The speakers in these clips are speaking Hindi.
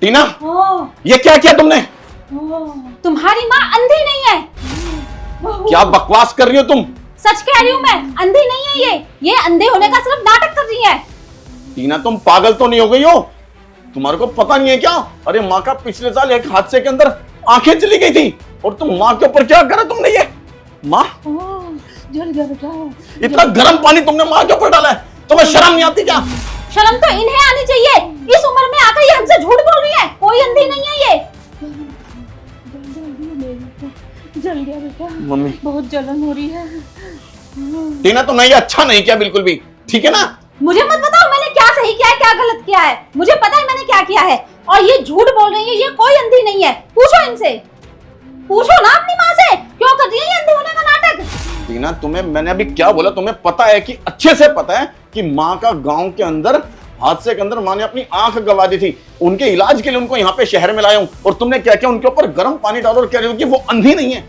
टीना, ये क्या किया तुमने? तुम्हारी माँ अंधी नहीं है। क्या बकवास कर रही हो तुम? सच कह रही हूँ मैं, अंधी नहीं है ये अंधे होने का सिर्फ नाटक कर रही है। टीना, तुम पागल तो नहीं हो गई हो? तुम्हारे को पता नहीं है क्या? अरे माँ का पिछले साल एक हादसे के अंदर आंखें चली गई थी और तुम माँ के ऊपर क्या करा तुमने? ये माँ, जल गया बेटा। इतना गर्म पानी तुमने माँ के ऊपर डाला है, तुम्हें शर्म नहीं आती क्या? शर्म तो इन्हें आनी चाहिए। इस उम्र में आकर ये हमसे झूठ बोल रही है। कोई अंधी नहीं है ये। जल गया बेटा। मम्मी, बहुत जलन हो रही है। टीना, तुमने ये अच्छा नहीं किया बिल्कुल भी, ठीक है ना? मुझे मत बताओ मैंने क्या सही किया है क्या गलत किया है। मुझे पता है मैंने क्या किया है। और ये झूठ बोल रही है, ये कोई अंधी नहीं है। पूछो इनसे, पूछो ना अपनी माँ से, क्यों कर रही है ये अंधे होने का नाटक। टीना, तुम्हें मैंने अभी क्या बोला? तुम्हें पता है कि अच्छे से पता है कि माँ का गांव के अंदर हादसे के अंदर माँ ने अपनी आंख गंवा दी थी। उनके इलाज के लिए उनको यहाँ पे शहर में लाया हूँ और तुमने क्या किया? उनके ऊपर गर्म पानी डालो और कह रही हो कि वो अंधी नहीं है।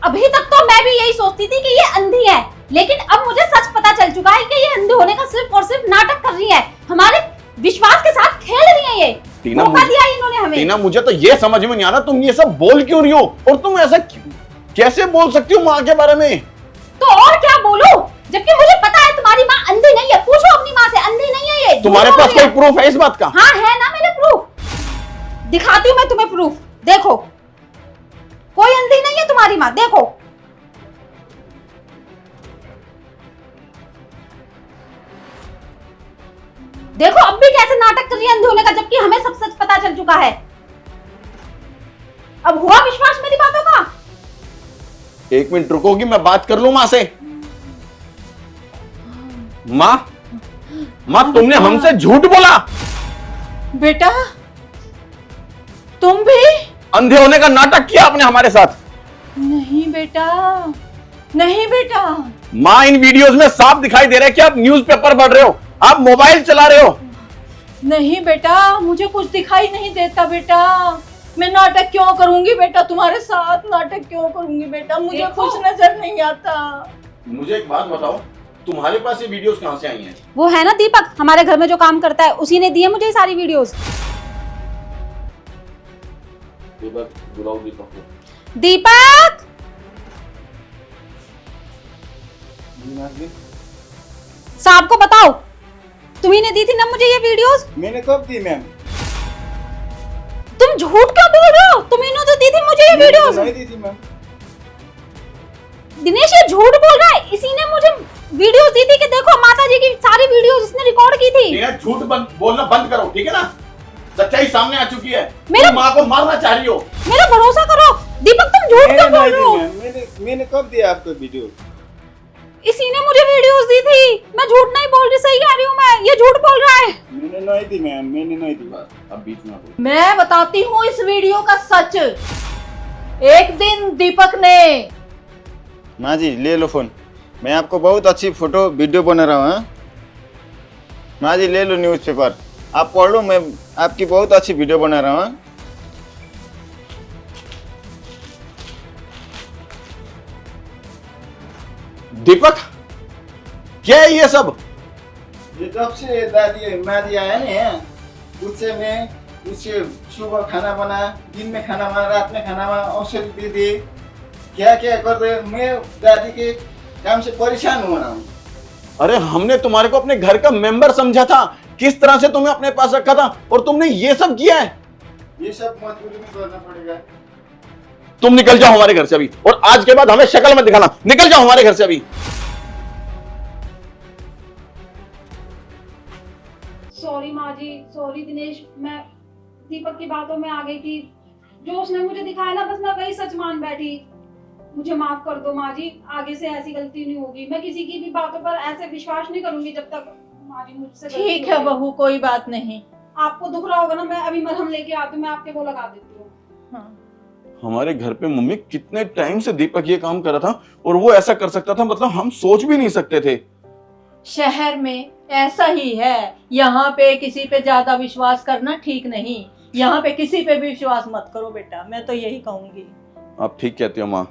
अभी तक तो मैं भी यही सोचती थी कि ये अंधी है, लेकिन अब मुझे सच पता चल चुका है कि ये अंधे होने का सिर्फ और सिर्फ नाटक कर रही है। हमारे विश्वास के साथ खेल रही है ये। टीना, धोखा दिया इन्होंने हमें। टीना, मुझे तो ये समझ में नहीं आ रहा तुम ये सब बोल क्यों रही हो? और तुम ऐसा कैसे बोल सकती हो माँ के बारे में? तो और क्या बोलूं, जबकि मुझे पता है तुम्हारी माँ अंधी नहीं है। पूछो अपनी माँ से, अंधी नहीं है ये। तुम्हारे पास कोई प्रूफ है इस बात का? हाँ है ना मेरे प्रूफ, दिखाती हूँ मैं तुम्हें प्रूफ। देखो, कोई अंधी नहीं है तुम्हारी माँ, देखो। देखो अब भी कैसे नाटक कर रही है अंधे होने का, जबकि हमें सब सच पता चल चुका है। अब हुआ विश्वास मेरी बातों का? एक मिनट रुकोगी, मैं बात कर लूं माँ से। माँ, माँ, तुमने हमसे झूठ बोला। बेटा तुम भी अंधे होने का नाटक किया आपने हमारे साथ। नहीं बेटा, नहीं बेटा। माँ, इन वीडियोस में साफ दिखाई दे रहा है कि आप न्यूज़पेपर पढ़ रहे हो, आप मोबाइल चला रहे हो। नहीं बेटा, मुझे कुछ दिखाई नहीं देता बेटा। मैं नाटक क्यों करूंगी बेटा, तुम्हारे साथ नाटक क्यों करूंगी बेटा, मुझे कुछ नजर नहीं आता। मुझे एक बात बताओ, तुम्हारे पास ये वीडियोस कहाँ से आई हैं? वो है ना दीपक, हमारे घर में जो काम करता है, उसी ने दी है मुझे ये सारी वीडियोस। दीपक, बुलाओ दीपक को। दीपक, साहब को बताओ, तुम्ही ने दी थी ना मुझे ये वीडियोस। मैंने कब दी मैम? तुम झूठ क्यों बोल रहे हो? तुम्ही ने तो दी थी मुझे ये वीडियोस। नहीं दी थी मैम। दिनेश ये झूठ बोल रहा है। इसी ने मुझे वीडियोस दी थी कि देखो माता जी की सारी वीडियोस इसने रिकॉर्ड की थी। ये झूठ बोलना बंद करो, ठीक है ना? सच्चाई सामने आ चुकी है। मेरा तुम माँ को मारना चाह रही हो। मेरा भरोसा करो दीपक, तुम झूठ क्यों बोल रहे हो? मैंने कब दिया आपको वीडियो? इसी ने मुझे वीडियोस दी थी। मैं झूठ नहीं बोल रही, सही कह रही हूँ मैं। ये झूठ बोल रहा है। मैंने नहीं दी मैम, मैंने नहीं दी। अब बीच में आ गई। मैं बताती हूँ इस वीडियो का सच। एक दिन दीपक ने, माँ जी ले लो फोन, मैं आपको बहुत अच्छी फोटो वीडियो बना रहा हूँ। हाँ? माँ जी ले लो न्यूज़पेपर, आप पढ़ लो, मैं आपकी बहुत अच्छी वीडियो बना रहा हूँ। हाँ? दीपक, क्या है ये सब? ये जब से दादी माँ जी आया ना, उससे मैं उससे सुबह खाना बना, दिन में खाना बना, रात में खाना बना, औषधि दे दी, क्या क्या कर दे। मैं दादी के काम से परेशान हो रहा हूँ। अरे हमने तुम्हारे को अपने घर का मेंबर समझा था, किस तरह से तुम्हें अपने पास रखा था, और तुमने ये सब किया है। ये सब मजबूरी में करना पड़ेगा। तुम निकल जाओ हमारे घर से अभी, और आज के बाद हमें शक्ल मत दिखाना। निकल जाओ हमारे घर से अभी। सॉरी माँ जी, सॉरी दिनेश, मैं दीपक की बातों में आ गई थी। जो उसने मुझे दिखाया ना, बस मैं वही सच मान बैठी। मुझे माफ कर दो माँ जी, आगे से ऐसी गलती नहीं होगी। मैं किसी की भी बातों पर ऐसे विश्वास नहीं करूंगी जब तक माँ जी मुझसे। ठीक है बहू, कोई बात नहीं। आपको दुख रहा होगा ना, मैं अभी मरहम लेके आती हूँ, मैं आपके वो लगा देती हूँ। हाँ। हमारे घर पे मम्मी कितने टाइम से दीपक ये काम कर रहा था, और वो ऐसा कर सकता था, मतलब हम सोच भी नहीं सकते थे। शहर में ऐसा ही है, यहाँ पे किसी पे ज्यादा विश्वास करना ठीक नहीं। यहाँ पे किसी पे भी विश्वास मत करो बेटा, मैं तो यही कहूंगी। आप ठीक कहती हो माँ।